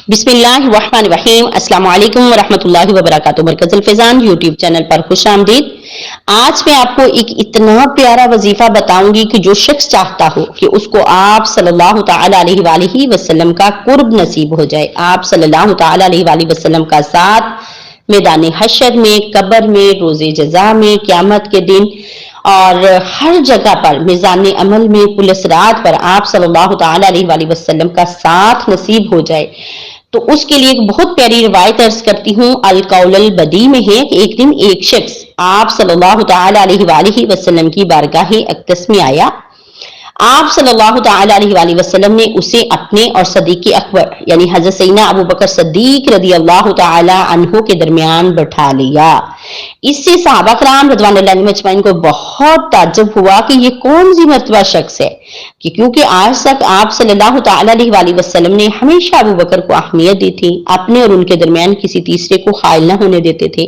بسم اللہ الرحمن الرحیم۔ السلام علیکم ورحمۃ اللہ وبرکاتہ۔ مرکز الفیضان یوٹیوب چینل پر خوش آمدید۔ آج میں آپ کو ایک اتنا پیارا وظیفہ بتاؤں گی کہ جو شخص چاہتا ہو کہ اس کو آپ صلی اللہ تعالی علیہ وآلہ وسلم کا قرب نصیب ہو جائے، آپ صلی اللہ تعالی علیہ وآلہ وسلم کا ساتھ میدان حشر میں، قبر میں، روز جزا میں، قیامت کے دن اور ہر جگہ پر میزان عمل میں، پولیس رات پر آپ صلی اللہ تعالی علیہ وآلہ وسلم کا ساتھ نصیب ہو جائے، تو اس کے لیے ایک بہت پیاری روایت عرض کرتی ہوں۔ القول البدی میں ہے کہ ایک دن ایک شخص آپ صلی اللہ تعالی علیہ وآلہ وسلم کی بارگاہ اقدس میں آیا۔ آپ صلی اللہ تعالی علیہ وآلہ وسلم نے اسے اپنے اور صدیق اکبر یعنی حضرت سیدنا ابو بکر صدیق رضی اللہ تعالی عنہ کے درمیان بٹھا لیا۔ اس سے صحابہ کرام رضوان اللہ علیہم اجمعین کو بہت تعجب ہوا کہ یہ کون سی مرتبہ شخص ہے، کہ کیونکہ آج تک آپ صلی اللہ تعالی علیہ وآلہ وسلم نے ہمیشہ ابو بکر کو اہمیت دی تھی، اپنے اور ان کے درمیان کسی تیسرے کو حائل نہ ہونے دیتے تھے۔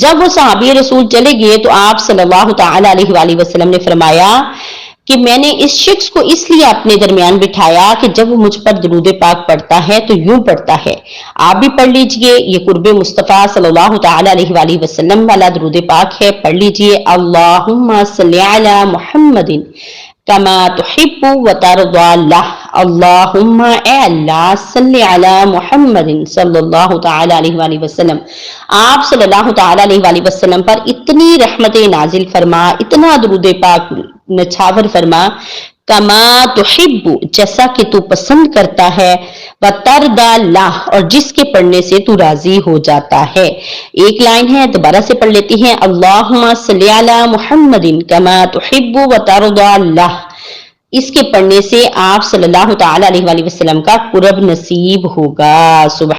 جب وہ صحابی رسول چلے گئے تو آپ صلی اللہ تعالی علیہ وآلہ وسلم نے فرمایا کہ میں نے اس شخص کو اس لیے اپنے درمیان بٹھایا کہ جب وہ مجھ پر درود پاک پڑھتا ہے تو یوں پڑھتا ہے، آپ بھی پڑھ لیجئے، یہ قرب مصطفیٰ صلی اللہ تعالی علیہ وآلہ وسلم والا درود پاک ہے، پڑھ لیجئے۔ اللہم صلی علی محمد کما تحب و ترضی اللہ، اللہم اے اللہ صلی علی محمد صلی اللہ تعالی علیہ وآلہ وسلم، آپ صلی اللہ تعالی علیہ وآلہ وسلم پر اتنی رحمت نازل فرما، اتنا درود پاک نچھاور فرما، کما تحب جیسا کہ تو پسند کرتا ہے، وترضی اللہ اور جس کے پڑھنے سے تو راضی ہو جاتا ہے۔ ایک لائن ہے، دوبارہ سے پڑھ لیتی ہیں۔ اللہم صلی علی محمد کما تحب وترضی اللہ، اس کے پڑھنے سے آپ صلی اللہ تعالی علیہ وآلہ وسلم کا قرب نصیب ہوگا۔